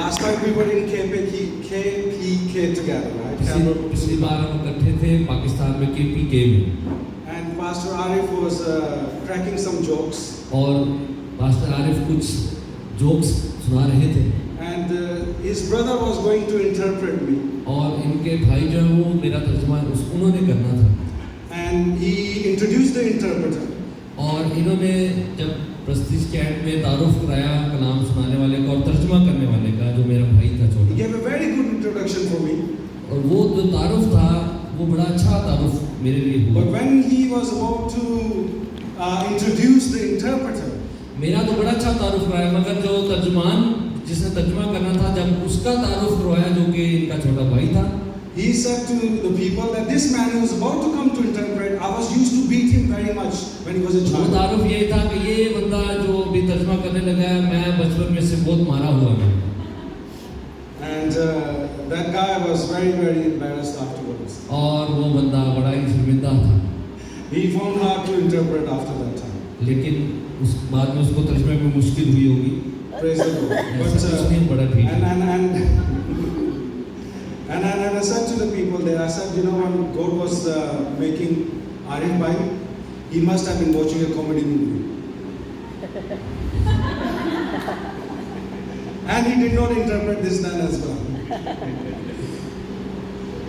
Last time we were in KPK together, right? पिछली बार हम इकट्ठे थे पाकिस्तान में KPK में, And Pastor Arif was cracking some jokes. और पास्टर आरिफ कुछ जोक्स सुना रहे थे, And his brother was going to interpret me. और इनके भाई जो है वो मेरा तर्जुमा उन्होंने करना था, And he introduced the interpreter. और इन्होंने जब प्रस्तीज कैंप में तारुफ कराया कलाम सुनाने वाले का और तर्जुमा करने वाले का, जो मेरा भाई था He छोटा, gave a very good introduction for me. और वो जो तारुफ था वो बड़ा अच्छा तारुफ मेरे लिए But हुआ। when he was about to introduce the interpreter, मेरा तो बड़ा अच्छा तारुफ कराया, मगर जो तर्जुमान जिसने तर्जुमा करना था, जब उसका तारुफ करवाया जो कि इनका छोटा भाई था, he said to the people that this man who was about to come to interpret, I was used to beat him very much when he was a वो child. तारुफ ये था कि ये बंदा जो भी तर्जुमा करने लगा है, मैं बचपन में से बहुत मारा हुआ हूँ। And that guy was very, very embarrassed afterwards. और वो बंदा बड़ा ही शर्मिंदा था, He found hard to interpret after that time. लेकिन उस बाद में उसको तर्जुमे में मुश्किल हुई होगी। Praise the Lord. ऐसा कुछ नहीं, बड़ा ठीक है। And I said to the people there, I said, you know, when God was making Arif Bhai, he must have been watching a comedy movie. And he did not interpret this then as well.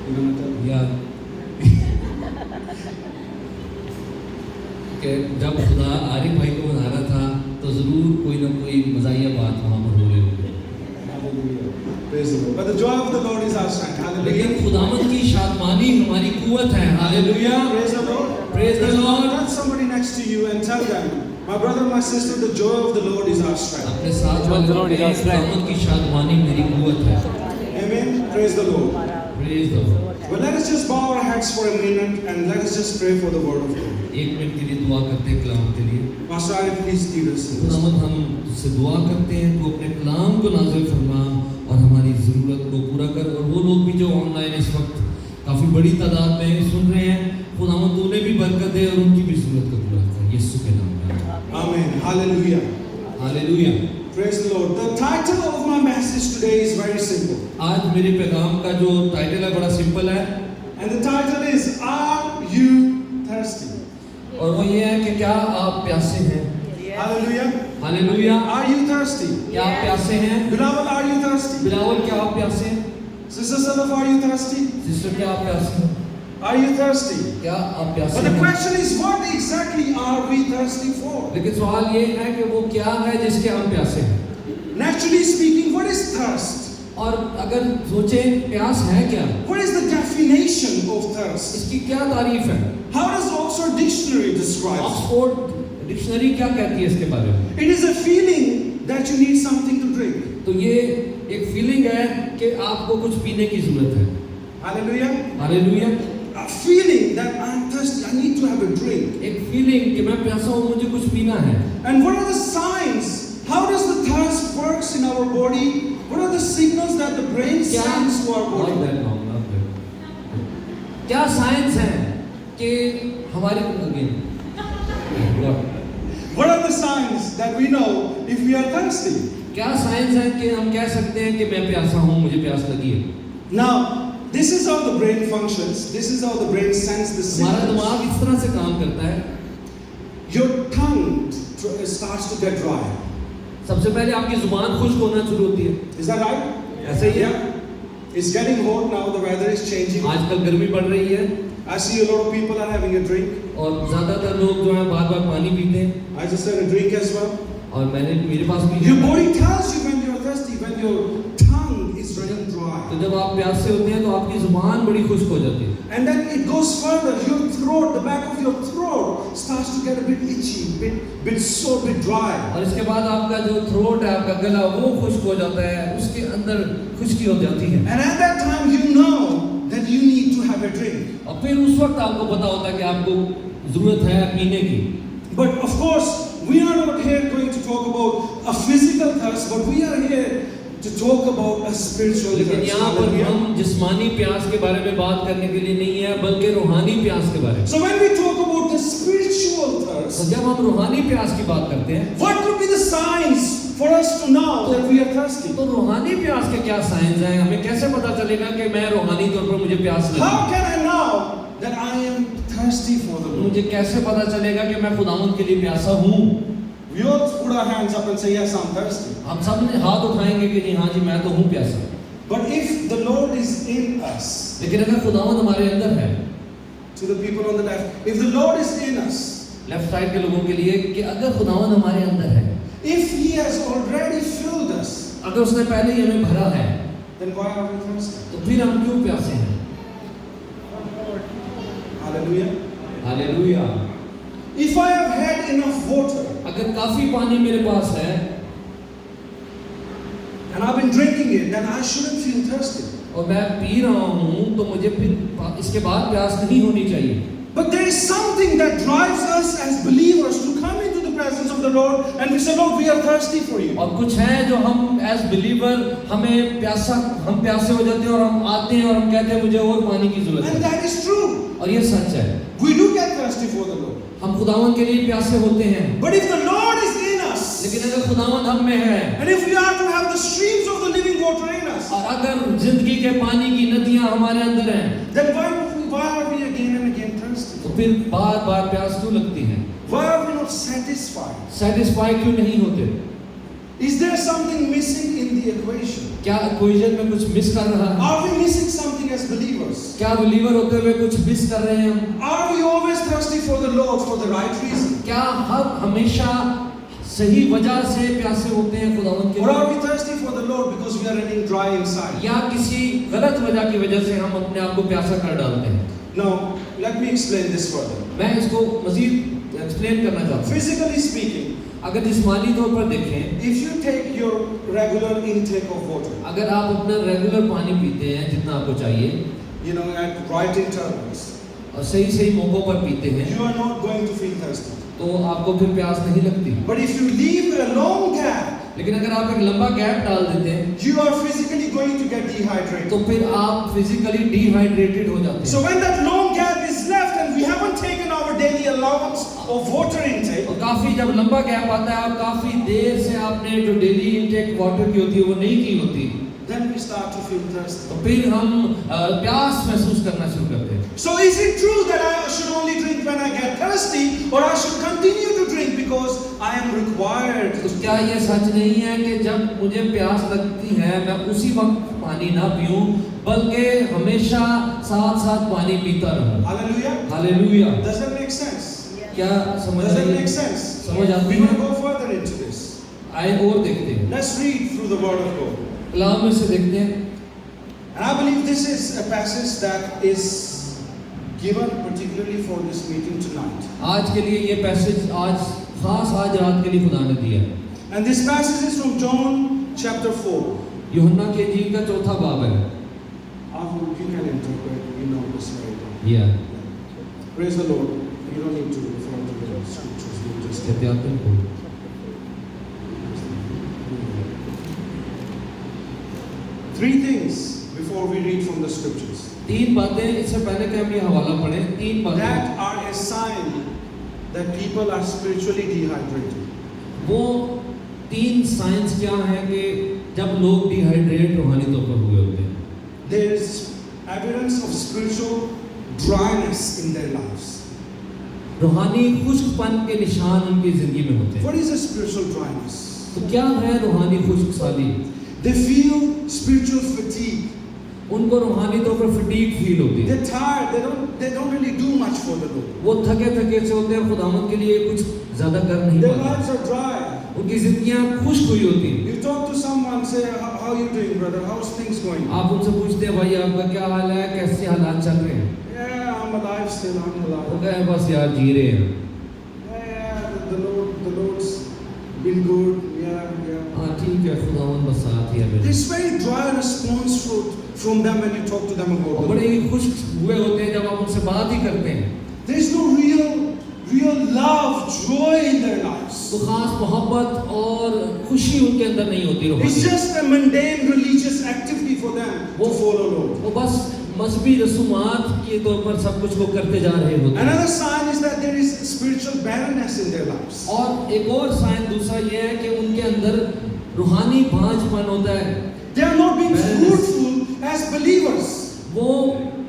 You know what I'm या कि जब खुदा आरिफ भाई को बना रहा था तो ज़रूर कोई ना कोई मज़ाहिया बात वहाँ पर हो रही होगी। Hallelujah. Praise the Lord. But the joy of the Lord is our strength. Hallelujah. लेकिन खुदावंद की शादमानी हमारी कुव्वत है। Hallelujah. Praise the Lord. Praise the Lord. Touch somebody next to you and tell them, my brother, my sister, the joy of the Lord is our strength. अपने साथ वाले को कहें, खुदावंद की शादमानी मेरी कुव्वत है। Amen. Praise the Lord. Praise the Lord। Well, let us just bow our heads for a minute and let us just pray for the word of God. एक मिनट के लिए दुआ करते हैं कलाम के लिए। Pastor Arif, please lead us in this. खुदावंद हम तुझसे दुआ करते हैं, तू अपने कलाम को नाज़िल फरमा और हमारी ज़रूरत को पूरा कर। और वो लोग भी जो ऑनलाइन इस वक्त काफ़ी बड़ी तादाद में सुन रहे हैं, खुदावंद तू उन्हें भी बरकत दे और उनकी भी ज़रूरत को पूरा कर, यीशु के नाम में। Amen. Hallelujah. Hallelujah. Praise the Lord. The title of my message today is very simple. आज मेरे पैगाम का जो टाइटल है बड़ा सिंपल है, And the title is, Are You Thirsty? और वो ये है कि क्या आप प्यासे हैं? Hallelujah. Hallelujah. Are you thirsty? क्या आप प्यासे हैं? Beloved, are you thirsty? Bilawal, क्या आप प्यासे हैं? Sister Salaf, are you thirsty? Sister, क्या आप प्यासे हैं? Are you thirsty? क्या आप But प्यासे the हैं? question is, what exactly are we thirsty for? लेकिन सवाल ये है कि वो क्या है जिसके हम प्यासे हैं? Naturally speaking, what is thirst? और अगर सोचें प्यास है क्या, What is the definition of thirst? इसकी क्या तारीफ है? How does Oxford Dictionary describe it? Oxford dictionary क्या कहती है इसके बारे में? It is a feeling that you need something to drink. तो ये एक फीलिंग है कि आपको कुछ पीने की जरूरत है। Hallelujah. Hallelujah. A feeling that I'm thirsty, I need to have a drink. एक फीलिंग कि मैं प्यासा हूँ, मुझे कुछ पीना है। And what are the signs? How does the thirst works in our body? What are the signals that the brain sends to our body? क्या साइंस है कि हमारे What are the signs that we know if we are thirsty? क्या science है कि हम कह सकते हैं कि मैं प्यासा हूँ, मुझे प्यास लगी है? Now, this is how the brain functions. This is how the brain sends the हमारा signals. दिमाग इस तरह से काम करता है। Your tongue starts to get dry. सबसे पहले आपकी जुबान खुश्क होना शुरू होती है। Is that right? ऐसे ही है। Yeah. It's getting hot now. The weather is changing. आजकल गर्मी बढ़ रही है I see a lot of people are having a drink. और ज्यादातर लोग जो है बार-बार पानी पीते हैं, I just had a drink as well. और मेरे पास भी Your है। body tells you when you're thirsty, when your tongue is running dry. तो जब आप प्यासे होते हैं तो आपकी जुबान बड़ी खुश्क हो जाती है। And then it goes further. Your throat, the back of your throat, starts to get a bit itchy, bit sore, bit dry. और इसके बाद आपका जो थ्रोट है, आपका गला, वो खुश्क हो जाता है, उसके अंदर खुश्की हो जाती है। And at that time, you know that you need to have a drink. और फिर उस वक्त आपको पता होता है कि आपको जरूरत है पीने की। But of course, we are not here going to talk about a physical thirst, but we are here to talk about a spiritual लेकिन thirst. यहाँ पर हम जिस्मानी प्यास के बारे में बात करने के लिए नहीं है, बल्कि रूहानी प्यास के बारे में। So when we talk about the spiritual तो thirst, जब हम रूहानी प्यास की बात करते हैं, what could be the signs for us to know that we are thirsty? तो रूहानी प्यास के क्या साइंस हैं? हमें कैसे पता चलेगा कि मैं रूहानी तौर पर मुझे प्यास लगी? How can I know that I am thirsty for the Lord? मुझे कैसे पता चलेगा कि मैं खुदावंद के लिए प्यासा हूँ? We all put our hands up and say, yes, I'm thirsty. हम सब ने हाथ उठाएंगे कि जी हाँ जी मैं तो हूँ प्यासा। But if the Lord is in us, लेकिन अगर खुदावंद हमारे अंदर है, to the people on the left, if the Lord is in us, left side के लोगों के लिए कि अगर खुदावंद हमारे अंदर है, if He has already filled us, अगर उसने पहले ही हमें भरा है, then why are we thirsty? तो फिर हम क्यों प्यासे हैं? Hallelujah. Hallelujah. If I have had enough water अगर काफी पानी मेरे पास है and I've been drinking it, then I shouldn't feel thirsty. और मैं पी रहा हूँ तो मुझे फिर इसके बाद प्यास नहीं होनी चाहिए। But there is something that drives us as believers to come into the presence of the Lord and we say, Lord, we are thirsty for you. और कुछ है जो हम एज बिलीवर हम प्यासे हो जाते हैं और हम आते हैं और हम कहते हैं मुझे और पानी की जरूरत And है। that is true. और ये सच है। We do get thirsty for the Lord. हम खुदावंद के लिए प्यासे होते हैं। But if the Lord is in us, लेकिन अगर खुदावंद हम में है and if we are to have the streams of the living water in us, और अगर जिंदगी के पानी की नदियां हमारे अंदर हैं, then why are we again and again thirsty? तो फिर बार बार प्यास क्यों लगती है? Why are we not satisfied? Satisfy क्यों नहीं होते? Is there something missing in the equation? क्या इक्वेशन में कुछ मिस कर रहा है? Are we missing something as believers? क्या बिलीवर होते हुए कुछ मिस कर रहे हैं हम? Are we always thirsty for the Lord for the right reason? क्या हम हमेशा सही वजह से प्यासे होते हैं खुदावंद के Or are लिए? we thirsty for the Lord because we are running dry inside? या किसी गलत वजह की वजह से हम अपने आप को प्यासा कर डालते हैं? Now, let me explain this further. मैं इसको मजीद एक्सप्लेन करना चाहता हूँ। Physically speaking, अगर जिस्मानी तौर पर देखें, if you take your regular intake of water, अगर आप अपना रेगुलर पानी पीते हैं जितना आपको चाहिए you know, at right intervals, और सही सही मौकों पर पीते हैं, you are not going to feel thirsty. तो आपको फिर प्यास नहीं लगती। But if you leave a long gap, लेकिन अगर आप एक लंबा गैप डाल देते हैं, you are physically going to get dehydrated. तो फिर आप फिजिकली डिहाइड्रेटेड हो जाते So हैं। when that long gap is left and we haven't taken our daily allowance of water intake, और काफी जब लंबा गैप आता है, आप काफी देर से आपने जो डेली इनटेक वाटर की होती है वो नहीं की होती, then we start to feel thirsty. तो फिर हम प्यास महसूस करना शुरू करते हैं। So is it true that I should only drink when I get thirsty, or I should continue to drink because I am required? तो क्या ये सच नहीं है कि जब मुझे प्यास लगती है मैं उसी वक्त पानी ना पीऊं, बल्कि हमेशा साथ साथ पानी पीता रहूं? Hallelujah. Hallelujah. Does that make sense? क्या समझ Does that I? make sense? समझ आती We're going है? to go further into this. आए और देखते हैं, Let's read through the Word of God. कलाम में से देखते हैं। And I believe this is a passage that is given particularly for this meeting tonight. आज के लिए ये पैसेज आज रात के लिए खुदा ने दिया है। And this passage is from John chapter 4. यूहन्ना के इंजील का 4था बाब है। You can interpret, you know this very well. या Praise the Lord. You don't need to refer to the scriptures. You just सत्यात्म को Three things before we read from the scriptures तीन बातें, इससे पहले कि हम ये हवाला पढ़ें, तीन बातें that are a sign that people are spiritually dehydrated. वो तीन साइंस क्या हैं कि जब लोग डिहाइड्रेट रूहानी तौर पर हुए होते हैं। There is evidence of spiritual dryness in their lives. रूहानी खुश्कपन के निशान उनकी जिंदगी में होते हैं। What is a spiritual dryness? तो क्या है रूहानी खुश्कसाली? They feel spiritual fatigue. उनको रूहानी तौर पर फटीग फील होती है। They're tired. They don't really do much for the Lord. वो थके थके से होते हैं, खुदावंद के लिए कुछ ज्यादा कर नहीं Their पाते। lives are dry. उनकी जिंदगियां खुश्क हुई होती हैं। You talk to someone, say, how are you doing, brother? How's things going? आप उनसे पूछते हैं भाई आपका क्या हाल है, कैसे हालात चल रहे हैं? Yeah, I'm alive still. I'm वो alive. कहे बस यार जी रहे हैं। Yeah, the Lord's been good. Yeah. हाँ ठीक है, खुदावंद बस साथ ही है मेरे। This very dry response from them when you talk to them about और the बड़े Lord. ही खुश्क हुए होते हैं जब आप उनसे बात ही करते हैं। There is no real love, joy in their lives. तो खास मोहब्बत और खुशी उनके अंदर नहीं होती It's रूहानी। just a mundane religious activity for them to follow Lord. वो बस मजहबी रसूमात के तौर पर सब कुछ वो करते जा रहे होते हैं। Another sign is that there is spiritual barrenness in their lives. और एक और साइन दूसरा ये है कि उनके अंदर रूहानी भांजपन होता है। They are not being Barrenness. fruitful as believers. वो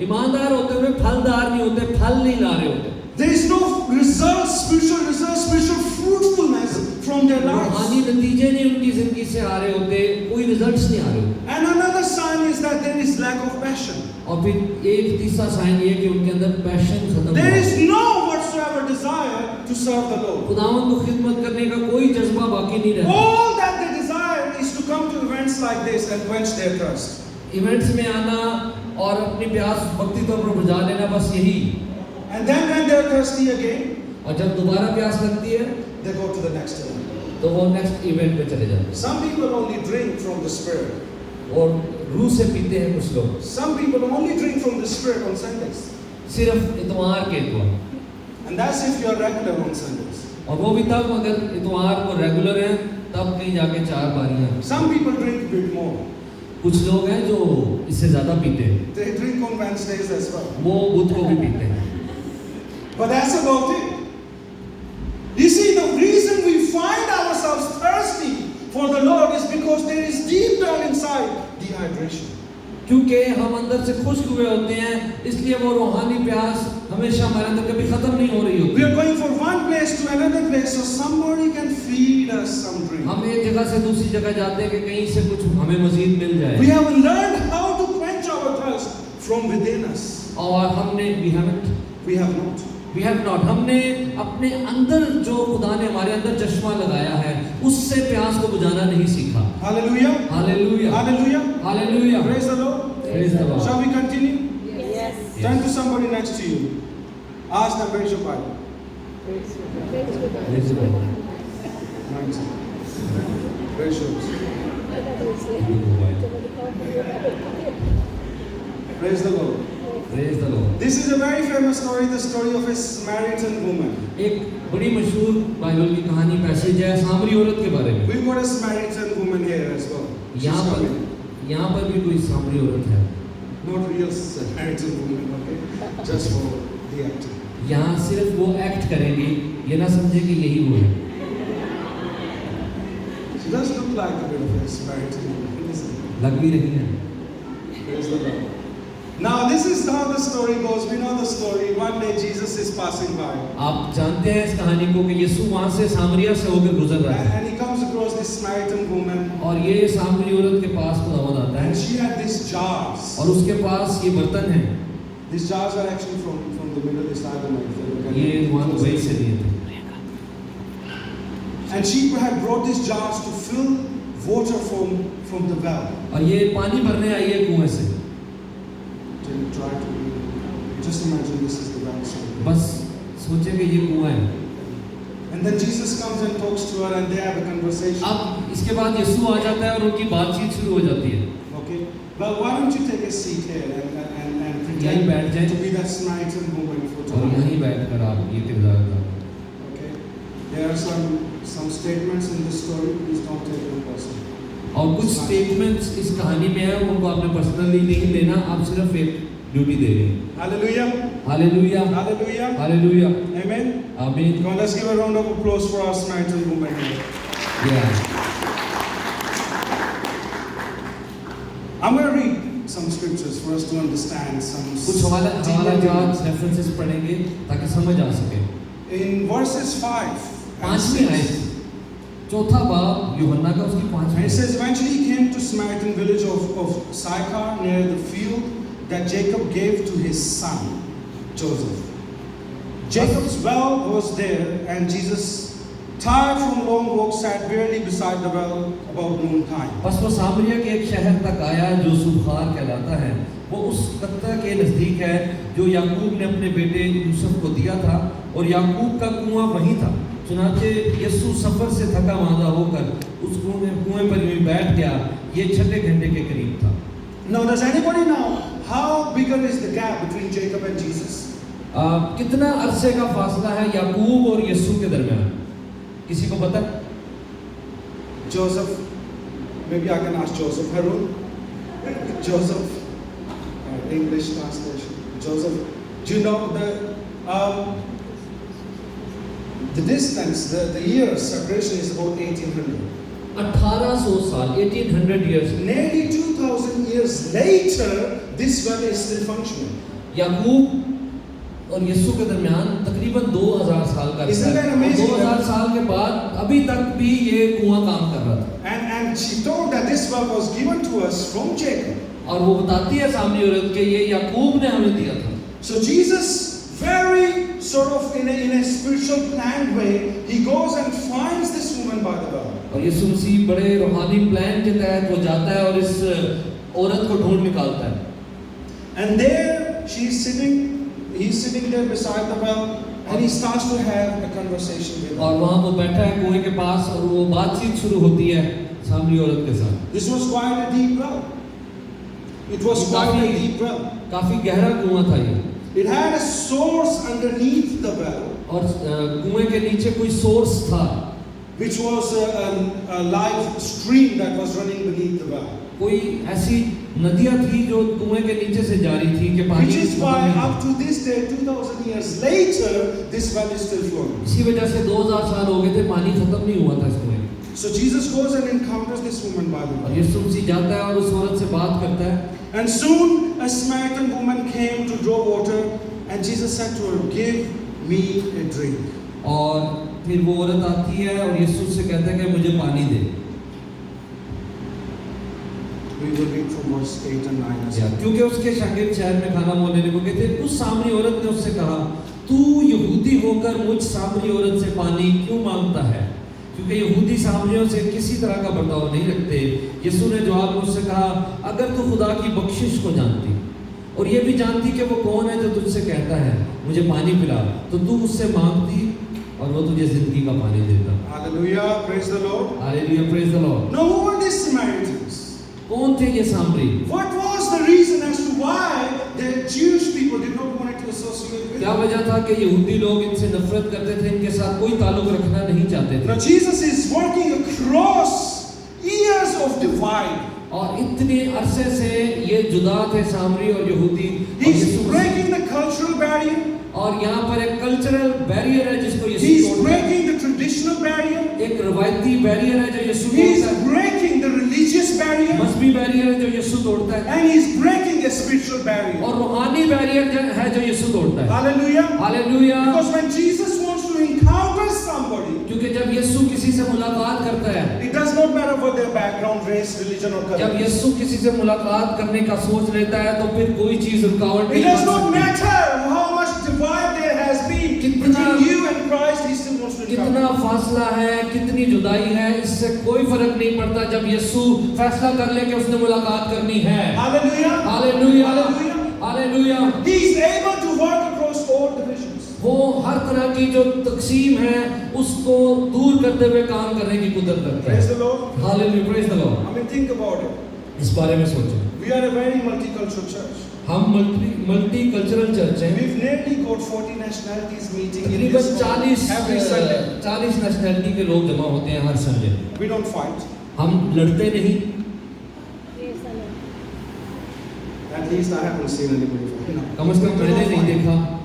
ईमानदार होते हुए फलदार नहीं होते, फल नहीं ला रहे होते। There is no results, spiritual fruitfulness from their रूहानी lives. नतीजे नहीं उनकी जिंदगी से आ रहे होते, कोई रिजल्ट्स नहीं आ रहे होते। And another sign is that there is lack of passion. और फिर एक तीसरा साइन ये है कि उनके अंदर पैशन खत्म There हो is no whatsoever desire to serve the Lord. खुदावंद को खिदमत करने का कोई जज्बा बाकी नहीं रहता। All that they desire is to come to events like this and quench their thirst. Events में आना और अपनी प्यास वक्ती तौर पर बुझा लेना, बस यही। And then when they are thirsty again, और जब दोबारा प्यास लगती है they go to the next event. तो वो नेक्स्ट इवेंट पे चले जाते Some people only drink from the Spirit. हैं और रूह से पीते हैं कुछ लोग, Some people only drink from the Spirit on Sundays. सिर्फ इतवार के इतवार, And that's if you are regular on Sundays. और वो भी तब अगर इतवार को रेगुलर हैं तब कहीं जाके 4 बारियां। Some people drink a bit more. कुछ लोग हैं जो इससे ज्यादा पीते हैं, They drink on Wednesdays as well. वो बुध को भी पीते हैं। But that's about it. You see, the reason we find ourselves thirsty for the Lord is because there is deep down inside dehydration. क्योंकि हम अंदर से खुश्क हुए होते हैं, इसलिए वो रूहानी प्यास हमेशा हमारे अंदर कभी खत्म नहीं हो रही We होती। are going from one place to another place so somebody can feed us some drink. हम एक जगह से दूसरी जगह जाते हैं कि कहीं से कुछ हमें मजीद मिल जाए। We have learned how to quench our thirst from within us. और हमने We have not. हमने अपने अंदर जो खुदा ने हमारे अंदर चश्मा लगाया है उससे प्यास को बुझाना नहीं सीखा। Hallelujah. Hallelujah, Hallelujah. Hallelujah. Praise the Lord. Praise the Lord. Shall we continue? Yes. Turn to somebody next to you. Ask them, where's your Bible? Praise the Lord. 19. Where's yours? Praise the Lord. Praise the Lord. This is a very famous story, the story of a Samaritan woman. एक बड़ी मशहूर Bible की कहानी passage है सामरी औरत के बारे में। We've got a Samaritan woman here as well. She's यहाँ पर भी कोई सामरी औरत है। not real Samaritan woman, okay? Just for the acting. यहाँ सिर्फ वो एक्ट करेंगे, ये ना समझे कि यही वो है। She does look like a bit of a Samaritan woman, isn't it? लग भी रही है। Praise the Lord. Now this is how the story goes. We know the story. One day Jesus is passing by. आप जानते हैं इस कहानी को कि यीशु वहाँ से सामरिया से होकर गुजर रहा है And he comes across this Samaritan woman. और ये सामरी औरत के पास खुदावंद आता And है she had these jars. और उसके पास ये बर्तन है। These jars are actually from the Middle East. I don't know if you look at ये it. वहाँ दुबई से लिए थे। And she had brought these jars to fill water from the well. और ये पानी भरने आई है कुएं से। Can you try to just imagine this is the well. So. बस सोचे कि ये कुआं है। And then Jesus comes and talks to her, and they have a conversation. अब इसके बाद यीशु आ जाता है और उनकी बातचीत शुरू हो जाती है। Okay. Well, why don't you take a seat here and यहीं बैठ pretend जाए to be that Samaritan woman for और today. यहीं बैठकर आप ये किरदार अदा Okay. There are some statements in this story. Please don't take them personally. और कुछ स्टेटमेंट्स इस कहानी में है उनको आपने पर्सनली नहीं लेना, आप सिर्फ एक ड्यूटी दे रहे हैं। Hallelujah. Hallelujah, Hallelujah. Hallelujah, Amen. आमीन। Come on, let's give a round of applause for our Samaritan woman here. Yeah. I'm going to read some scriptures for us to understand some. कुछ हवाला जात references पढ़ेंगे ताकि समझ आ सके। In verses 5 and 5वीं 6, आयत, चौथा बाब यूहन्ना का उसकी 5वीं and it आयत। says, eventually he came to Samaritan village of Sychar near the field that Jacob gave to his son Joseph. Jacob's well was there, and Jesus, tired from long walk, sat wearily beside the well about noontime. बस वो सामरिया के एक शहर तक आया जो सुबखार कहलाता है। वो उस कत्ता के नज़दीक है जो याकूब ने अपने बेटे यूसुफ को दिया था और याकूब का कुआं वहीं था। चुनाचे यीशु सफर से थका मांदा होकर उस कुएं पर यूं बैठ गया। ये 6 घंटे के करीब था। Now, does anybody know how bigger is the gap between Jacob and Jesus? कितना अरसे का फासला है याकूब और यीशु के दरमियान? किसी को पता? Joseph, maybe I can ask Joseph. Harun? Joseph, English translation. Joseph, do you know the distance, the year separation is about 1800. 1800 साल 1800 years Nearly 2000 years later, this well is still functioning. याकूब और यीशु के दरमियान तकरीबन 2000 साल का Isn't रिश्ता that है। amazing? 2000 साल के बाद अभी तक भी ये कुआं काम कर रहा था। And she told that this well was given to us from Jacob. और वो बताती है सामने औरत के ये याकूब ने हमें दिया था। So Jesus, very sort of in a spiritual planned way, he goes and finds this woman by the well. और यीशु मसीह बड़े रूहानी प्लान के तहत वो जाता है और इस औरत को ढूंढ निकालता है। And there he's sitting there beside the well, and he starts to have a conversation with her. और वहाँ वो बैठा है कुएं के पास और वो बातचीत शुरू होती है सामने औरत के साथ। This was quite a deep well. It was quite a deep well. काफी गहरा कुआं था ये। It had a source underneath the well, और कुएं के नीचे कोई सोर्स था, which was a live stream that was running beneath the well. कोई ऐसी नदियां थी जो कुएं के नीचे से जारी थी कि पानी Which is खत्म why नहीं था। up to this day, 2000 years later, this well is still flowing. इसी वजह से 2000 साल हो गए थे, पानी खत्म नहीं हुआ था इस कुएं में। So Jesus goes and encounters this woman by the और well. यीशु मसीह जाता है और उस औरत से बात करता है। And soon a Samaritan woman came to draw water, and Jesus said to her, "Give me a drink." और फिर वो औरत आती है और यीशु से कहता है कि मुझे पानी दे। We will read from verse 8 and 9 as well. क्योंकि उसके शागिर्द शहर में खाना मोलने को गए थे। उस सामरी औरत ने उससे कहा, तू यहूदी होकर मुझ सामरी औरत से पानी क्यों मांगता है? क्योंकि यहूदी सामरियों से किसी तरह का बर्ताव नहीं रखते। यीशु ने जवाब में उससे कहा, अगर तू खुदा की बख्शिश को जानती और ये भी जानती कि वो कौन है जो तुझसे कहता है मुझे पानी पिला, तो तू उससे मांगती और वो तुझे जिंदगी का पानी देता। Hallelujah, praise the Lord. Hallelujah, praise the Lord. Now who were these Samaritans? कौन थे ये सामरी? What was the reason as to why the Jewish people did not want to associate with क्या them? वजह था कि यहूदी लोग इनसे नफरत करते थे, इनके साथ कोई ताल्लुक रखना नहीं चाहते Now थे। Jesus is working across years of divide. और इतने अरसे से ये जुदा थे सामरी और यहूदी। और He's Yeshu Masih- breaking the cultural barrier. और यहाँ पर एक कल्चरल बैरियर है जिसको यीशु He's तोड़ता है। breaking the traditional barrier. एक रवायती बैरियर है जो यीशु He's तोड़ता है। breaking the religious barrier. मजहबी बैरियर है जो यीशु तोड़ता है। And he's breaking a spiritual barrier. और रूहानी बैरियर है जो यीशु तोड़ता है। Hallelujah. Hallelujah. Because when Jesus wants to encounter somebody, क्योंकि जब यीशु किसी से मुलाकात करता है, it does not matter what their background, race, religion or जब color. यीशु किसी से मुलाकात करने का सोच लेता है तो फिर कोई चीज रुकावट It नहीं does बन not सकती। matter how much divide there has been between you and Christ, he still wants to encounter. कितना फासला है, कितनी जुदाई है, इससे कोई फर्क नहीं पड़ता जब यीशु फैसला कर ले कि उसने मुलाकात करनी है। Hallelujah. Hallelujah, Hallelujah. Hallelujah. He is able to work across all divisions. वो हर तरह की जो तकसीम है उसको दूर करते हुए काम करने की कुदरत रखता Praise है। the Lord. Hallelujah, praise the Lord. I mean, think about it. इस बारे में सोचें। We are a very multicultural church. हम मल्टी कल्चरल चर्च हैं। We've nearly got 40 nationalities meeting in तकरीबन this hall every Sunday. 40 nationality के लोग जमा होते हैं हर संडे। We don't fight. हम लड़ते नहीं। At least I haven't seen anybody fight. No. कम से कम We मैंने don't नहीं fight. देखा।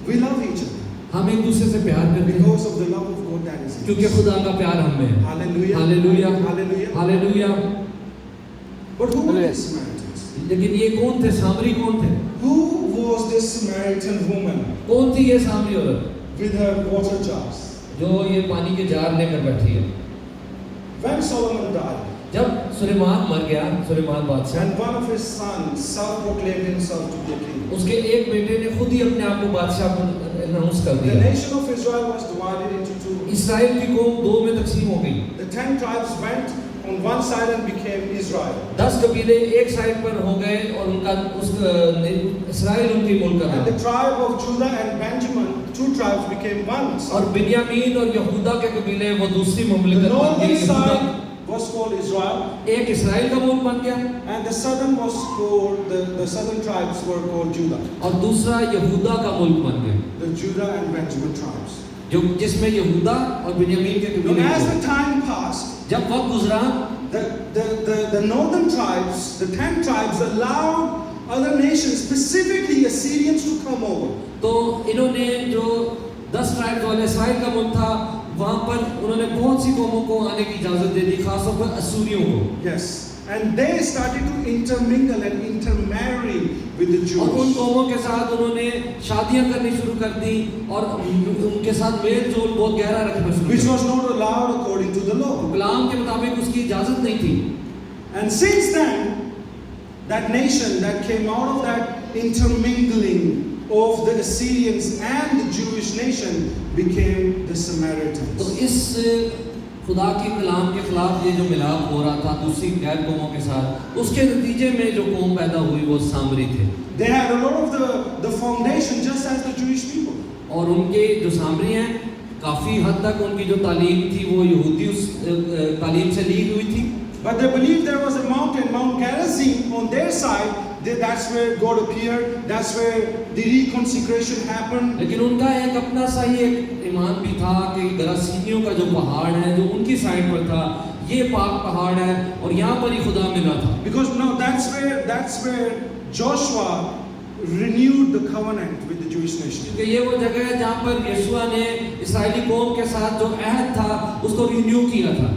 We love each other हम एक दूसरे से प्यार करते हैं because of the love of God that is in us. क्योंकि खुदा का प्यार हम में है। Hallelujah. Hallelujah, Hallelujah. Hallelujah. But who were these Samaritans? लेकिन ये कौन थे? सामरी कौन थे? Who was this Samaritan woman कौन थी ये सामरी औरत with her water jars? जो ये पानी के जार लेकर बैठी है? When Solomon died, जब सुलेमान मर गया, सुलेमान बादशाह, and one of his sons self-proclaimed himself to be a king, उसके एक बेटे ने खुद ही अपने आप को बादशाह अनाउंस कर the दिया। nation of Israel was divided into two. Israel की कौम दो में तकसीम हो गई। The 10 tribes went on one side and became Israel. 10 कबीले एक साइड पर हो गए और उनका उस इसराइल उनकी मुल्क का And the नाम। tribe of Judah and Benjamin, two tribes became one. और बिन्यामीन और यहूदा के कबीले वो दूसरी The मुमलिकत बन northern गई। side was called Israel, एक इसराइल का मुल्क बन गया and the southern was called, the southern tribes were called Judah. और दूसरा यहूदा का मुल्क बन गया, The Judah and Benjamin tribes. जो जिसमें यहूदा और बिन्यामीन के Now, कबीले as थे। the time passed, जब वक्त गुजरा the northern tribes, the 10 tribes, allowed other nations, specifically Assyrians, to come over. तो इन्होंने जो 10 ट्राइब्स वाले इसराइल का मुल्क था वहाँ पर उन्होंने बहुत सी कौमों को आने की इजाजत दे दी, खासतौर पर असूरियों को। Yes. And they started to intermingle and intermarry with the और उन Jews. कौमों के साथ उन्होंने शादियां करनी शुरू कर दी और उनके साथ मेल जोल बहुत गहरा रखना शुरू Which कर was not allowed according to the law. दिया। कलाम के मुताबिक उसकी इजाजत नहीं थी। And since then, that nation that came out of that intermingling of the Assyrians and the Jewish nation became the तो Samaritans. इस खुदा के कलाम के खिलाफ ये जो मिलाप हो रहा था दूसरी गैर कौमों के साथ, उसके नतीजे में जो कौम पैदा हुई वो सामरी थे। They had a lot of the foundation just as the Jewish people. और उनके जो सामरी हैं काफ़ी हद तक उनकी जो तालीम थी वो यहूदी उस तालीम से ली हुई थी। But they believed there was a mountain, Mount Gerizim, on their side. That's where God appeared. That's where the reconsecration happened. लेकिन उनका एक अपना सा ही एक ईमान भी था कि गरासीनियों का जो पहाड़ है जो उनकी साइड पर था, ये पाक पहाड़ है और यहाँ पर ही खुदा मिला था। Because no, that's where Joshua renewed the covenant with the Jewish nation. क्योंकि ये वो जगह है जहाँ पर यीशुआ ने इस्राएली कौम के साथ जो अहद था उसको रिन्यू किया था।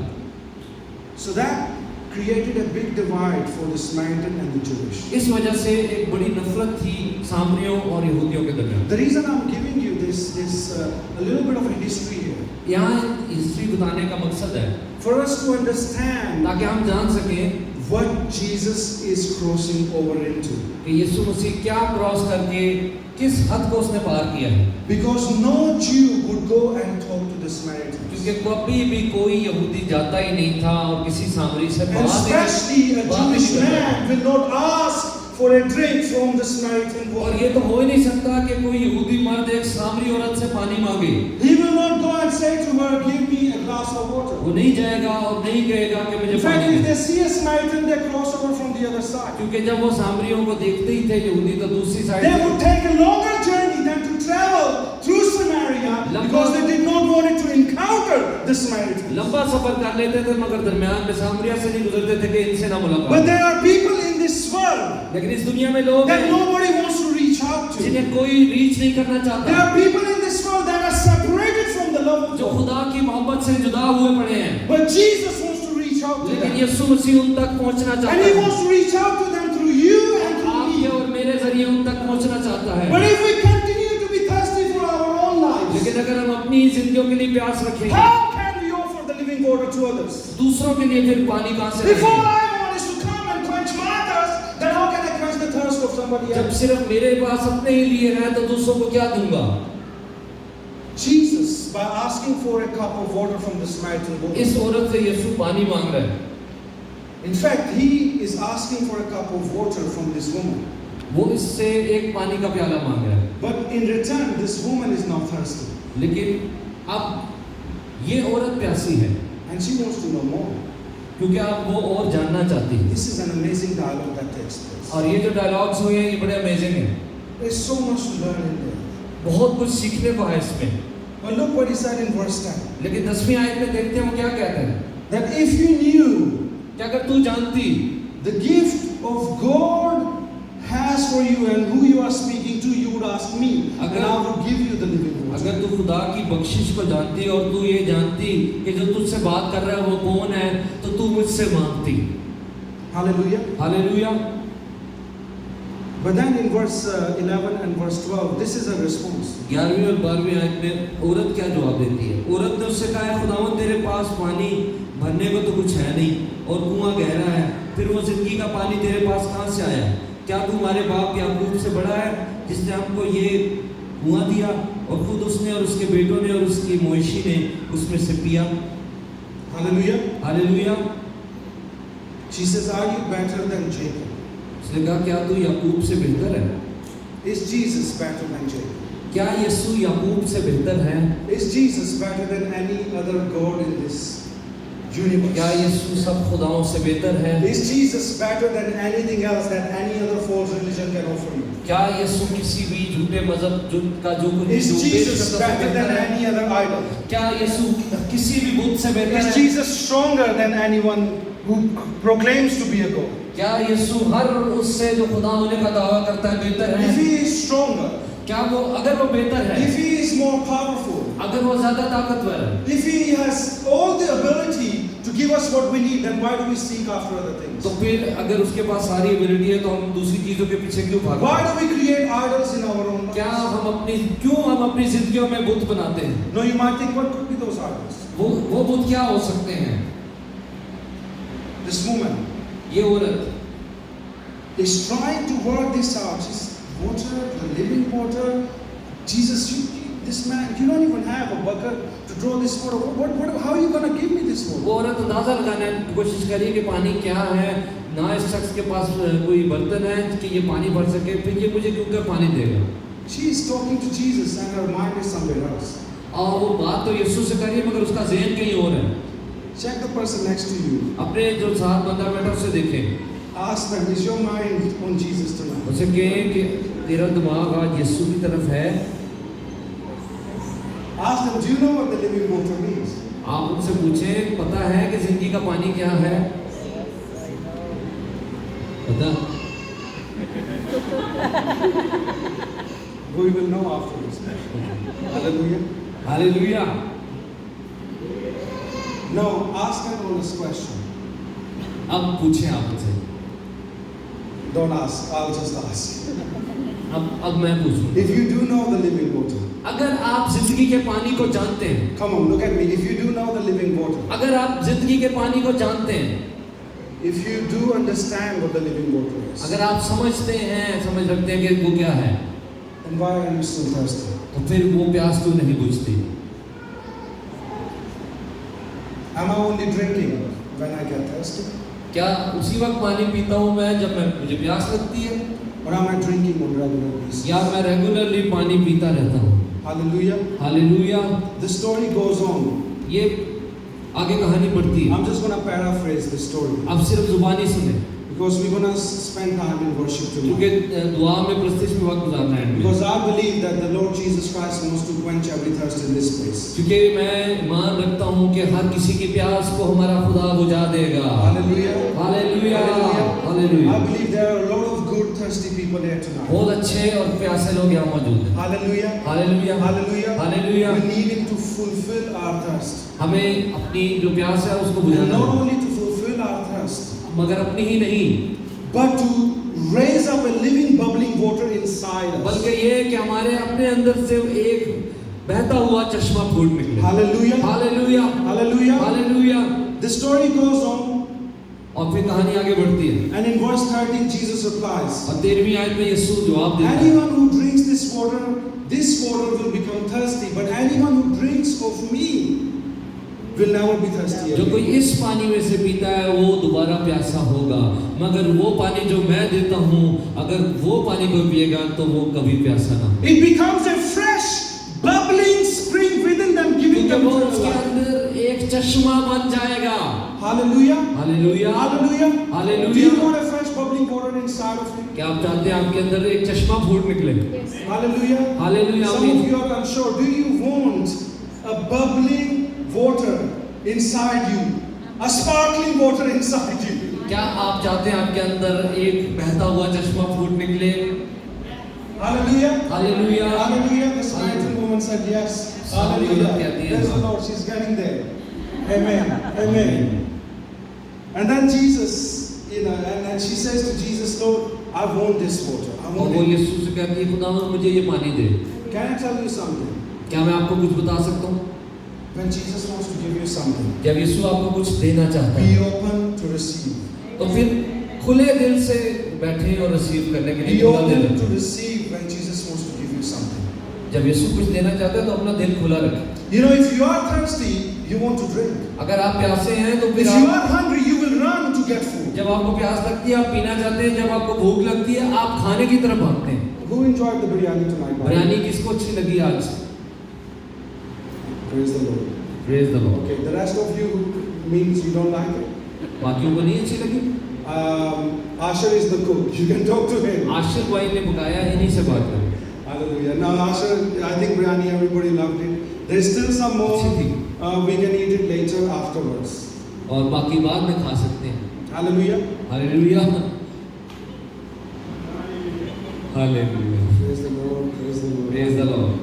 So that created a big divide for the Samaritan and the Jewish. इस वजह से एक बड़ी नफरत थी सामरियों और यहूदियों के दरमियान। The reason I'm giving you this is a little bit of a history here. यहाँ हिस्ट्री बताने का मकसद है For us to understand ताकि हम जान सकें what Jesus is crossing over into. कि यीशु मसीह क्या क्रॉस करके किस हद को उसने पार किया है। Because no Jew would go and talk to the Samaritans. क्योंकि कभी भी कोई यहूदी जाता ही नहीं था और किसी सामरी से And बात especially a बात नहीं Jewish करता। man will not ask for a drink from the Samaritan और woman. ये तो हो ही नहीं सकता कि कोई यहूदी मर्द एक सामरी औरत से पानी मांगे। He will not go and say to her, give me a glass of water. वो नहीं जाएगा और नहीं कहेगा कि मुझे In fact, पानी if they. they see a Samaritan, they cross over from the other side. क्योंकि जब वो सामरियों को देखते ही थे यहूदी तो दूसरी They side would take a longer journey than to travel through Samaria because they did not want to encounter the Samaritans. लंबा सफर कर लेते थे मगर दरमियान में सामरिया से नहीं गुजरते थे कि इनसे ना But मुलाकात। there are people in this world लेकिन इस दुनिया में लोग that हैं nobody wants to reach out to. जिन्हें कोई रीच नहीं करना There चाहता, are people in this world that are separated from the love of जो God. खुदा की मोहब्बत से जुदा हुए पड़े हैं। But Jesus wants to reach out to लेकिन them. यीशु मसीह उन तक पहुंचना And चाहता He है। wants to reach out to them through you and through आपके me. और मेरे जरिए उन तक पहुंचना चाहता है। But if we continue to be thirsty for our own lives, लेकिन अगर हम अपनी जिंदगियों के लिए प्यास रखेंगे, how can we offer the living water to others? दूसरों के लिए फिर पानी कहाँ से If all लाएंगे? I want is to come and quench my thirst, then how can I quench the thirst of somebody जब else? सिर्फ मेरे पास अपने ही लिए है तो दूसरों को क्या दूंगा? Jesus, by asking for a cup of water from the Samaritan इस woman, औरत से यीशु पानी मांग रहा है। in fact, He is asking for a cup of water from this woman. वो इससे एक पानी का प्याला मांग रहा है। But in return, this woman is now thirsty. लेकिन अब ये औरत प्यासी है And she wants to know more. क्योंकि अब वो और जानना चाहती है। This is an amazing dialogue that takes place. और ये जो डायलॉग्स हुए हैं ये बड़े अमेजिंग हैं। There's so much to learn in there. बहुत कुछ सीखने को है इसमें। But look what He said in verse 10. लेकिन 10वीं आयत में देखते हैं वो क्या कहते हैं That if you knew कि अगर तू जानती the gift of God has for you and who you are speaking to, you would ask me, and I would give you the living water. अगर तू खुदा की बख्शिश को जानती और तू ये जानती कि जो तुझसे बात कर रहा है वो कौन है तो तू मुझसे मांगती। Hallelujah. Hallelujah. But then in verse 11 and verse 12, this is a response. 11वीं और 12वीं आयत में औरत क्या जवाब देती है? औरत ने उससे कहा, खुदावंद तेरे पास पानी भरने को तो कुछ है नहीं और कुआं गहरा है, फिर वो जिंदगी का पानी तेरे पास कहाँ से आया? क्या तू हमारे बाप याकूब से बड़ा है जिसने हमको ये कुआं दिया और खुद उसने और उसके बेटों ने और उसकी मवेशी ने उसमें से पिया? Hallelujah. Hallelujah. She says, are you better than Jacob? उसने कहा क्या तू याकूब से बेहतर है? Is Jesus better than Jacob? क्या यीशु याकूब से बेहतर है? Is Jesus better than any other God in this universe? क्या यीशु सब खुदाओं से बेहतर है? Is Jesus better than anything else that any other false religion can offer you? क्या यीशु किसी भी झूठे मजहब का जो कुछ Is जो पेश Jesus करता है better than बेहतर है? any other idol? क्या यीशु किसी भी बुत से बेहतर Is है? Jesus stronger than anyone who proclaims to be a God? क्या यीशु हर उससे जो खुदा होने का दावा करता है बेहतर If है? He is stronger, क्या वो अगर वो बेहतर है, if He is more powerful, अगर वो ज्यादा ताकतवर है, if He has all the ability to give us what we need, then why do we seek after other things? तो फिर अगर उसके पास सारी एबिलिटी है तो हम दूसरी चीजों के पीछे क्यों भागते Why हैं? do we create idols in our own क्या lives? हम अपनी जिंदगियों में बुत बनाते हैं? No, you might think, what could be those idols? वो बुत क्या हो सकते हैं? This woman ये औरत is trying to work this out. She's water, the living water. Jesus, this man, you don't even have a bucket to draw this water. How are you going to give me this water? वो औरत अंदाजा लगाने की कोशिश कर रही है कि पानी क्या है, ना इस शख्स के पास कोई बर्तन है कि ये पानी भर सके, फिर ये मुझे क्यों कर पानी देगा? She is talking to Jesus and her mind is somewhere else. और वो बात तो यीशु से कर रही है मगर उसका ज़हन कहीं और है। Check the person next to you. अपने जो साथ बंदा बैठा उससे देखें, Ask them, is your mind on Jesus tonight? उसे कहें कि तेरा दिमाग आज यीशु की तरफ है। Ask them, do you know what the living water means? आप उनसे पूछें, पता है कि जिंदगी का पानी क्या है? पता? We will know after this. Hallelujah. Hallelujah. No, ask an honest question. अब पूछें आप उनसे। Don't ask, I'll just ask. अब मैं पूछूं। If you do know the living water, अगर आप जिंदगी के पानी को जानते हैं, come on, look at me. If you do know the living water, अगर आप जिंदगी के पानी को जानते हैं, if you do understand what the living water is, अगर आप समझते हैं, समझ रखते हैं कि वो क्या है, then why are you still thirsty? तो फिर वो प्यास क्यों नहीं बुझती? Am I only drinking when I get thirsty? क्या उसी वक्त पानी पीता हूँ मैं जब मुझे प्यास लगती है, Or am I drinking on regular basis? या मैं रेगुलरली पानी पीता रहता हूँ? Hallelujah. Hallelujah. The story goes on. ये आगे कहानी बढ़ती है। I'm just going to paraphrase the story अब सिर्फ जुबानी सुने, because we're going to spend time in worship क्योंकि tonight. दुआ में प्रस्तिश में वक्त गुजारना है। Because I believe that the Lord Jesus Christ wants to quench every thirst in this place. क्योंकि मैं मान रखता हूँ कि हर किसी की प्यास को हमारा खुदा बुझा देगा। Hallelujah. Hallelujah, I hallelujah. believe there are a lot of good thirsty people here tonight. बहुत अच्छे और प्यासे लोग यहाँ मौजूद हैं। Hallelujah. Hallelujah, Hallelujah. Hallelujah. We need Him to fulfill our thirst. हमें अपनी जो प्यास है उसको And बुझाना not है, only to fulfill our thirst, मगर अपनी ही नहीं, but to raise up a living, bubbling water inside us. बल्कि ये कि हमारे अपने अंदर से एक बहता हुआ चश्मा फूट निकले। Hallelujah. Hallelujah, Hallelujah. Hallelujah. The story goes on, और फिर कहानी आगे बढ़ती है and in verse 13, Jesus replies, और 13वीं आयत में यीशु जवाब देता है, anyone who drinks this water will become thirsty, but anyone who drinks of me will never be thirsty जो कोई again. इस पानी में से पीता है वो दोबारा प्यासा होगा, मगर वो पानी जो मैं देता हूँ अगर वो पानी को पिएगा तो वो कभी प्यासा ना हो। It becomes a fresh, bubbling spring within them, giving क्योंकि them वो eternal उसके life. अंदर एक चश्मा बन जाएगा। Hallelujah. Hallelujah, Hallelujah. Hallelujah. Do you want a fresh, bubbling water inside of you? क्या आप चाहते हैं आपके अंदर एक चश्मा फूट निकले? Hallelujah. हालेलुया, Some आमीन। of you are unsure. Do you want a bubbling water inside you? A sparkling water inside you? क्या आप चाहते हैं आपके अंदर एक बहता हुआ चश्मा फूट निकले? Hallelujah. Hallelujah, Hallelujah. The Samaritan woman said yes. Hallelujah. Praise the Lord. She's getting there. Amen. Amen. And then Jesus, and she says to Jesus, Lord, I want this water. I और want वो it. यीशु से कहती है खुदावंद मुझे ये पानी दे। Can I tell you something? क्या मैं आपको कुछ बता सकता हूँ? When Jesus wants to give you something, जब यीशु आपको कुछ देना चाहता be है open to receive. तो फिर खुले दिल से बैठे और रिसीव करने के Be लिए खुला दिल open to रखें। receive when Jesus wants to give you something. जब यीशु कुछ देना चाहते हैं तो अपना दिल खुला रखें। You know, if you are thirsty, you want to drink. अगर आप प्यासे हैं तो If फिर you आप, are hungry, you will run to get food. जब आपको प्यास लगती है आप पीना चाहते हैं, जब आपको भूख लगती है आप खाने की तरफ भागते हैं। Who enjoyed the biryani tonight? by the way? Biryani किसको अच्छी लगी आज? Praise the Lord. Praise the Lord. Okay, the rest of you means you don't like it. बाकियों को नहीं अच्छी लगी? Asher is the cook. You can talk to him. आशिक भाई ने पकाया, इन्हीं से बात करें। Hallelujah. Now, Asher, I think biryani, everybody loved it. There's still some more. अच्छी थी। We can eat it later afterwards. और बाकी बाद में खा सकते हैं। Hallelujah. Hallelujah, hallelujah, Praise the Lord. Praise the Lord. Praise the Lord.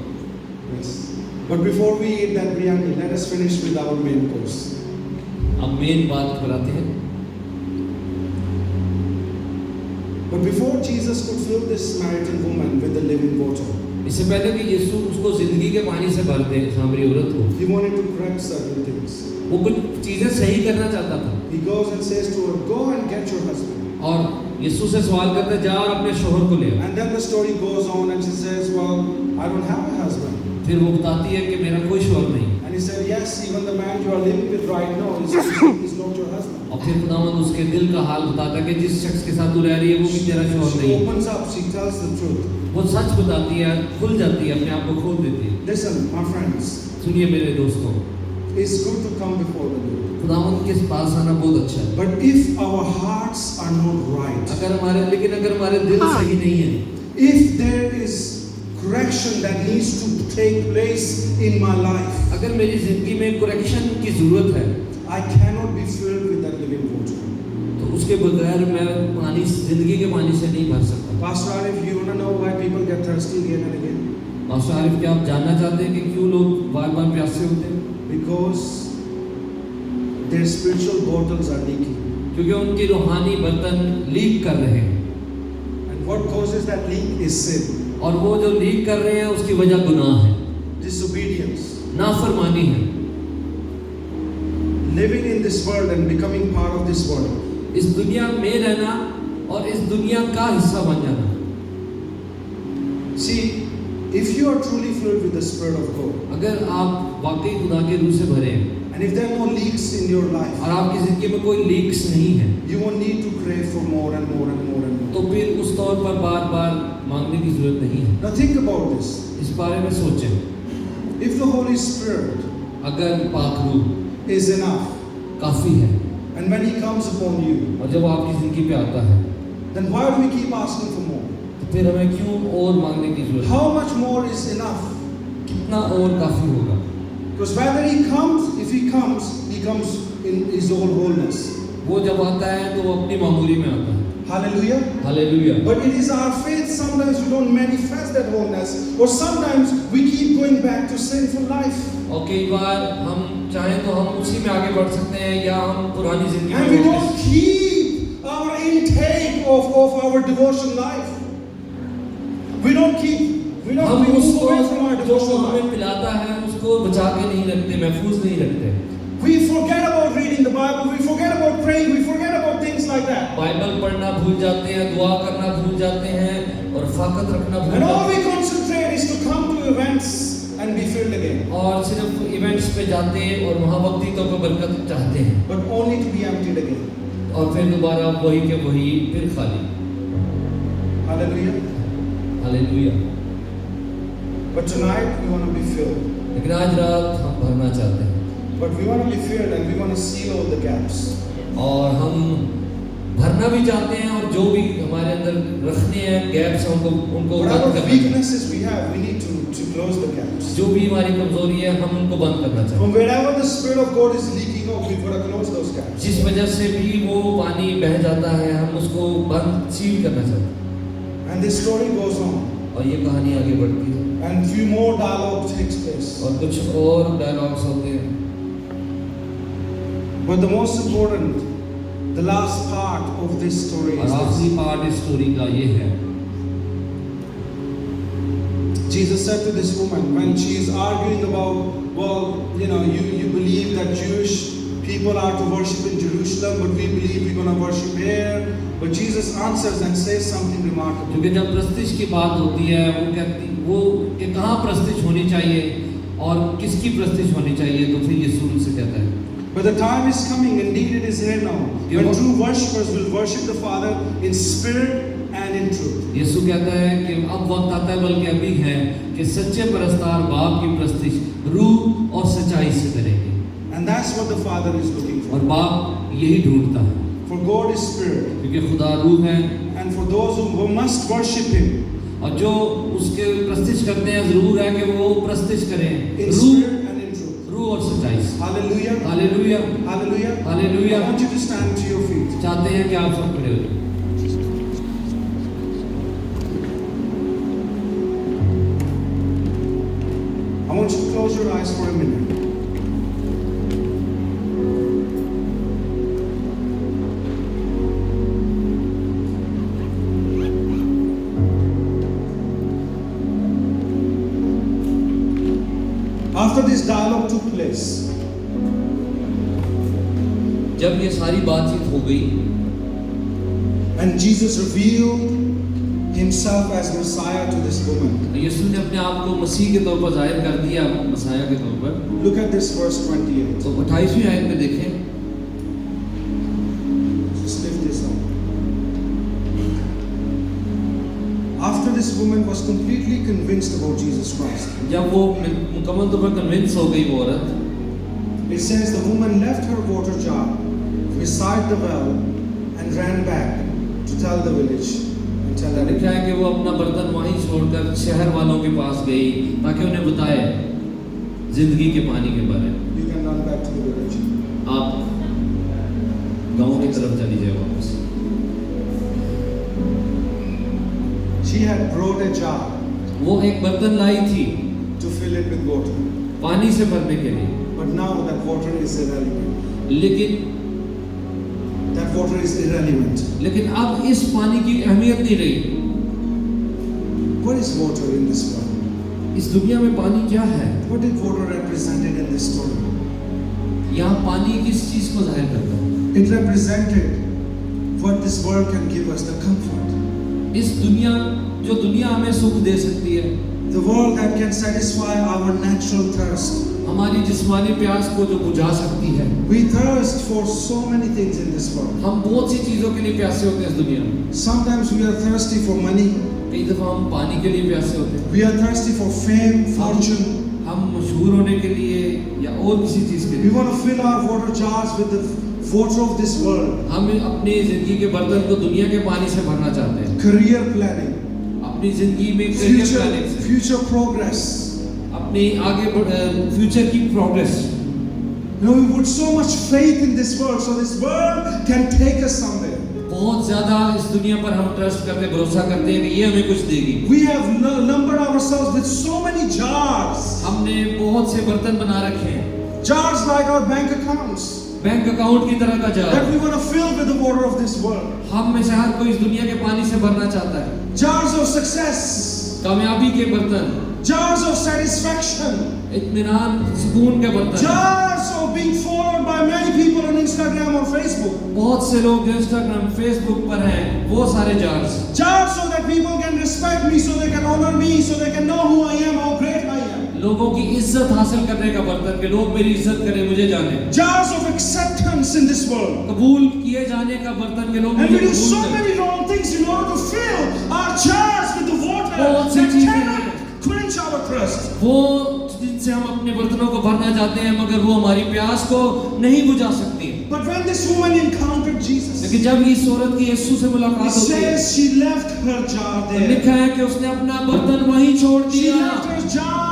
Yes. But before we eat that biryani, let us finish with our main course. अब main बात पर आते हैं। But before Jesus could fill this Samaritan woman with the living water, इससे पहले कि यीशु उसको जिंदगी के पानी से भर दे सामरी औरत को, he wanted to correct certain things. वो कुछ चीजें सही करना चाहता था। He goes and says to her, "Go and get your husband." और यीशु से सवाल करता है, जा और अपने शोहर को ले आ। And then the story goes on, and she says, "Well, I don't have a husband." फिर वो बताती है कि मेरा कोई शोहर नहीं। And he said, "Yes, even the man you are living with right now is not your husband." और फिर खुदावंद उसके दिल का हाल बताता है कि जिस शख्स के साथ तू रह रही है वो भी तेरा शोहर She नहीं है। opens up, she tells the truth. वो सच बताती है, खुल जाती है, अपने आप को खोल देती है। Listen, my friends, सुनिए मेरे दोस्तों, it's good to come before the Lord. खुदावंद के पास आना बहुत अच्छा है। But if our hearts are not right, लेकिन अगर हमारे दिल सही नहीं है, if there is correction that needs to take place in my life, अगर मेरी जिंदगी में करेक्शन की जरूरत है, I cannot be filled with that living water. तो उसके बगैर मैं पानी, जिंदगी के पानी से नहीं भर सकता। Pastor Arif, you want to know why people get thirsty again and again? Master Arif, क्या आप जानना चाहते हैं कि क्यों लोग बार-बार प्यासे होते हैं? Because their spiritual bottles are leaking. क्योंकि उनके रूहानी बर्तन लीक कर रहे हैं, And what causes that leak is sin, और वो जो लीक कर रहे हैं उसकी वजह गुनाह है, disobedience, नाफरमानी है। living in this world and becoming part of this world. इस दुनिया में रहना और इस दुनिया का हिस्सा बन जाना। See, if you are truly filled with the Spirit of God, अगर आप वाकई खुदा के रूह से भरे हैं and if there are no leaks in your life, और आपकी जिंदगी में कोई लीक्स नहीं है, you won't need to crave for more and more and more and more. तो फिर उस तौर पर बार-बार मांगने की जरूरत नहीं है। Now think about this. इस बारे में सोचें, If the Holy Spirit अगर पाक रूह is enough, काफी है, and when He comes upon you, और जब आपकी जिंदगी पे आता है, then why do we keep asking for more? तो फिर हमें क्यों और मांगने की जरूरत है? How much more is enough? कितना और काफी होगा? Because whether He comes, if He comes in His whole wholeness. वो जब आता है तो वो अपनी मामूली में आता है। Hallelujah. Hallelujah. But it is our faith, sometimes we don't manifest that wholeness, or sometimes we keep going back to sinful life. और कई बार हम चाहें तो हम उसी में आगे बढ़ सकते हैं, या हम पुरानी जिंदगी And we में don't keep our intake of our devotion life. We don't हम move उसको away from our जो devotion हमें life. पिलाता है उसको बचा के नहीं रखते, महफूज नहीं रखते। We forget about reading the Bible, we forget about praying, we forget about things like that. Bible पढ़ना भूल जाते हैं, दुआ करना भूल जाते हैं, और फाकत रखना भूल And all जाते we concentrate is to come to events and be filled again. हैं, और सिर्फ इवेंट्स पे जाते हैं और वहाँ वक्ती तौर पर बरकत चाहते हैं, But only to be emptied again. और फिर दोबारा वही के वही, फिर खाली। Hallelujah. Hallelujah. But tonight we want to be filled. लेकिन आज रात हम भरना चाहते हैं, But we want to be filled and we want to seal all the gaps. और हम भरना भी चाहते हैं, और जो भी हमारे अंदर रखने हैं गैप्स उनको बंद Whatever करना। weaknesses we have, we need to close the gaps. जो भी हमारी कमजोरी है हम उनको बंद करना चाहते From wherever the Spirit of God is leaking out, we've got to close those हैं। gaps. जिस वजह से भी वो पानी बह जाता है, हम उसको बंद सील करना चाहते हैं। And this story goes on. और ये कहानी आगे बढ़ती है, And few more dialogue takes place. और कुछ और डायलॉग्स होते हैं। But the most important, the last part of this story और is this. आखिरी पार्ट इस स्टोरी का ये है, Jesus said to this woman when she is arguing about, well, you believe that Jewish people are to worship in Jerusalem, but we believe we're going to worship here. But Jesus answers and says something remarkable. क्योंकि जब प्रस्तिश की बात होती है, वो कि कहाँ प्रस्तिश होनी चाहिए और किसकी प्रस्तिश होनी चाहिए, तो फिर यीशु उनसे कहता है, But the time is coming, indeed it is here now, when true worshippers will worship the Father in spirit and in truth. यीशु कहता है कि अब वक्त आता है, बल्कि अभी है, कि सच्चे परस्तार बाप की प्रस्तिश रूह और सच्चाई से करेंगे। And that's what the Father is looking for. और बाप यही ढूंढता है, For God is spirit. क्योंकि खुदा रूह है, And for those who must worship Him और जो उसके प्रस्तिश करते हैं जरूर है कि वो प्रस्तिश करें in रूह spirit and in truth. रूह और सच्चाई से। Hallelujah. Hallelujah, Hallelujah. Hallelujah. I want you to stand to your feet. चाहते हैं कि आप सब खड़े हो जाएं। I want you to close your eyes for a minute. After this dialogue took place, जब ये सारी बातचीत हो गई and Jesus revealed himself as Messiah to this woman. यीशु ने अपने आप को मसीह के तौर पर जाहिर कर दिया, मसाया के तौर पर। Look at this verse 28. तो 28वीं आयत में देखें, Just lift this up. After this woman was completely convinced about Jesus Christ, जब वो मुकम्मल तौर पर कन्विंस हो गई वो औरत, it says the woman left her water jar beside the well and ran back to tell the village and tell लिखा everyone. है कि वो अपना बर्तन वहीं छोड़कर शहर वालों के पास गई ताकि उन्हें बताए जिंदगी के पानी के बारे में। You can run back to the village. आप गांव की तरफ चली जाए वापस। She had brought a jar वो एक बर्तन लाई थी to fill it with water, पानी से भरने के लिए, but now that water is irrelevant. लेकिन That water is irrelevant. अब इस पानी की अहमियत नहीं रही। What is water in this world? इस दुनिया में पानी क्या है? What did water represented in this story? यहाँ पानी किस चीज को जाहिर करता है? It represented what this world can give us, the comfort. इस दुनिया जो दुनिया हमें सुख दे सकती है, The world that can satisfy our natural thirst. हमारी जिस्मानी प्यास को जो बुझा सकती है। We thirst for so many things in this world. हम बहुत सी चीजों के लिए प्यासे होते हैं इस दुनिया में। Sometimes we are thirsty for money. कई दफा हम पानी के लिए प्यासे होते हैं, We are thirsty for fame, fortune. हम मशहूर होने के लिए या और किसी चीज के We लिए। want to fill our water jars with the water of this world. हम अपनी जिंदगी के बर्तन को दुनिया के पानी से भरना चाहते हैं। Career planning, अपनी जिंदगी में करियर प्लानिंग से, future progress. अपनी आगे फ्यूचर की progress. You know, we put so much faith in this world, so this world can take us somewhere. बहुत ज्यादा इस दुनिया पर हम ट्रस्ट करते, भरोसा करते हैं कि ये हमें कुछ देगी। We have numbered ourselves with so many jars. हमने बहुत से बर्तन बना रखे हैं, Jars like our bank accounts bank account की तरह का jar. that we want to fill with the water of this world. हम में से हर कोई इस दुनिया के पानी से भरना चाहता है। Jars of success, कामयाबी के बर्तन, jars of satisfaction, इत्मीनान, सुकून के बर्तन। jars of being followed by many people on Instagram or Facebook. बहुत से लोग जो इंस्टाग्राम, फेसबुक पर हैं, वो सारे jars. Jars so that people can respect me, so they can honor me, so they can know who I am, how great I am. लोगों की इज्जत हासिल करने का बर्तन, के लोग मेरी इज्जत करें, मुझे जाने। Jars of acceptance in this world. कबूल किए जाने का बर्तन, के लोग And मुझे we do so कबूल करें। many wrong things in order to fill our jars with the water बहुत सी that चीजें cannot quench our thirst. वो जिनसे हम अपने बर्तनों को भरना चाहते हैं, मगर वो हमारी प्यास को नहीं बुझा सकती। But when this woman encountered Jesus, लेकिन जब इस औरत की यीशु से it मुलाकात होती है, says she left her jar there. लिखा है कि उसने अपना बर्तन वहीं छोड़ She दिया। left her jar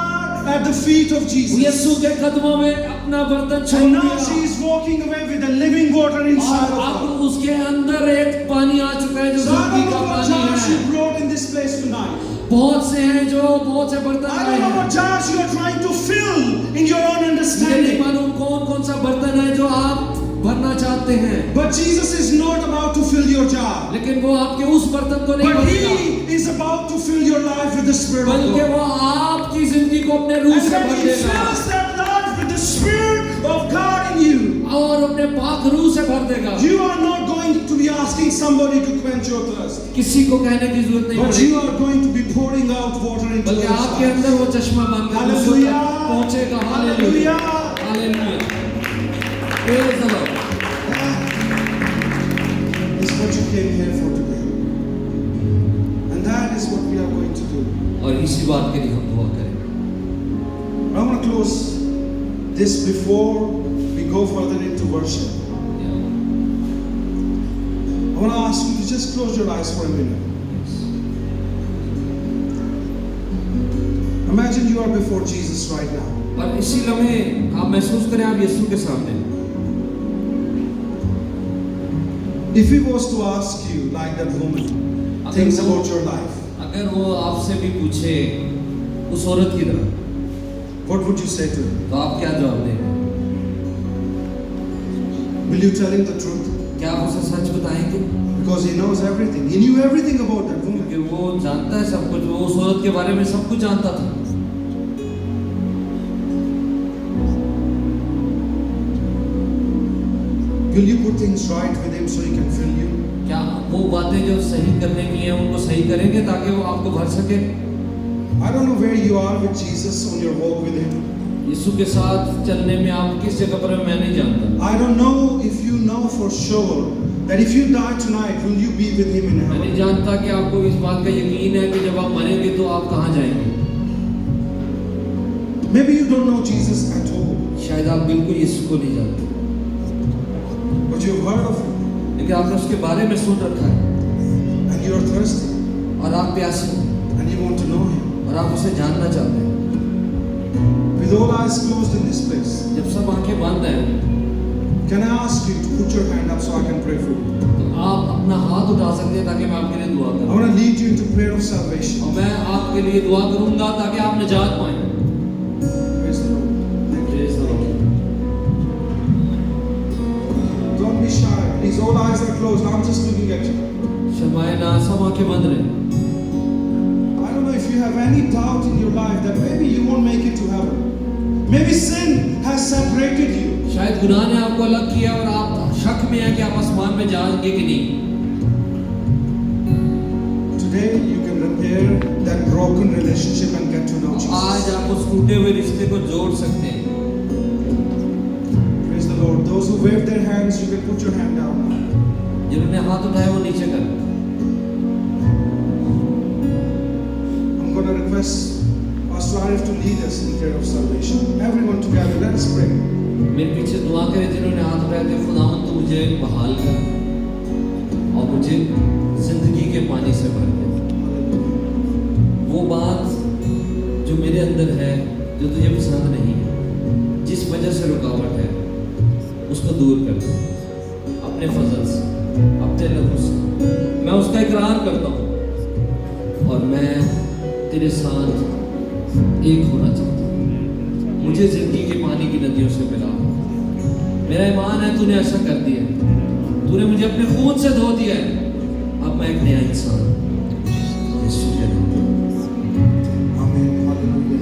at the feet of Jesus. यीशु के कदमों में अपना बर्तन छोड़ And now दिया। she is walking away with the living water inside और of अब her. उसके अंदर एक पानी आ चुका है जो So I जिंदगी don't का know what पानी jars she है। brought in this place tonight. बहुत से हैं जो बहुत से बर्तन I आए don't know हैं। what jars you are trying to fill in your own मुझे नहीं understanding. मालूम कौन सा बर्तन है जो आप भरना चाहते हैं, But Jesus is not about to fill your jar. लेकिन वो आपके उस बर्तन को नहीं But भरेगा, He is about to fill your life with the Spirit of बल्कि God. वो आपकी जिंदगी को अपने रूह And से when भर He देगा fills that life with the Spirit of God in you, और अपने पाक रूह से भर देगा। you are not going to be asking somebody to quench your thirst. किसी को कहने की जरूरत नहीं But पड़ेगी, you are going to be pouring out water into बल्कि your आपके life. अंदर वो चश्मा बनकर दूसरों Hallelujah. तक पहुंचेगा। Hallelujah, hallelujah, praise the Lord. This is what you came here for today. And that is what we are going to do. और इसी बात के लिए हम दुआ करेंगे। I want to close this before we go further into worship. I want to ask you to just close your eyes for a minute. Imagine you are before Jesus right now. और इसी लम्हे आप महसूस करें आप यीशु के सामने। If he was to ask you, like that woman, things about your life, अगर वो आपसे भी पूछे उस औरत की तरह, what would you say to him? तो आप क्या जवाब देंगे? Will you tell him the truth? क्या आप उसे सच बताएंगे? Because he knows everything. He knew everything about that woman. क्योंकि वो जानता है सब कुछ, वो उस औरत के बारे में सब कुछ जानता था। Will you put things right with him so he can fill you? क्या वो बातें जो सही करने की हैं उनको सही करेंगे ताकि वो आपको भर सके? I don't know where you are with Jesus on your walk with him. यीशु के साथ चलने में आप किस जगह पर हैं मैं नहीं जानता। I don't know if you know for sure that if you die tonight, will you be with him in मैं नहीं heaven? जानता कि आपको इस बात का यकीन है कि जब आप मरेंगे तो आप कहाँ जाएंगे। Maybe you don't know Jesus at all, शायद आप बिल्कुल यीशु को नहीं जानते, but you've heard of him लेकिन आपने उसके बारे में सुन रखा है and you're thirsty और आप प्यासे हैं and you want to know him. और आप उसे जानना चाहते हैं। With all eyes closed in this place, जब सब आंखें बंद हैं can I ask you to put your hand up so I can pray for you? तो आप अपना हाथ उठा सकते हैं ताकि मैं आपके लिए दुआ I करूं want to lead you into prayer of salvation. और मैं आपके लिए दुआ करूंगा ताकि आप निजात पाएं। Praise the Lord. Thank you. Praise the Lord. Don't be shy. Please, all eyes are closed. I'm just looking at you. शर्माए ना, सब आंखें बंद रहे। I don't know if you have any doubt in your life that maybe you won't make it to heaven. Maybe sin has separated you. शायद गुनाह ने आपको अलग किया और आप शक में हैं कि आप आसमान में जाएंगे कि नहीं। Today you can repair that broken relationship and get to know आज Jesus. आप उस टूटे हुए रिश्ते को जोड़ सकते हैं। Praise the Lord. Those who wave their hands, you can put your hand down now. जिन्होंने हाथ उठाए वो नीचे कर। I'm going to request Pastor Arif to lead us in prayer of salvation. Everyone together, let us pray. मेरे पीछे दुआ करें जिन्होंने हाथ उठाए थे। खुदावंद तू मुझे बहाल कर और मुझे जिंदगी के पानी से भर दे। वो बात जो मेरे अंदर है जो तुझे पसंद नहीं है, जिस वजह से रुकावट है, उसको दूर कर दे अपने फजल से, अपने लहू से। मैं उसका इकरार करता हूँ और मैं तेरे साथ एक होना चाहता हूँ। मुझे जिंदगी के पानी की नदियों से मिला। मेरा ईमान है तूने ऐसा कर दिया, तूने मुझे अपने खून से धो दिया है। अब मैं एक नया इंसान यीशु के नाम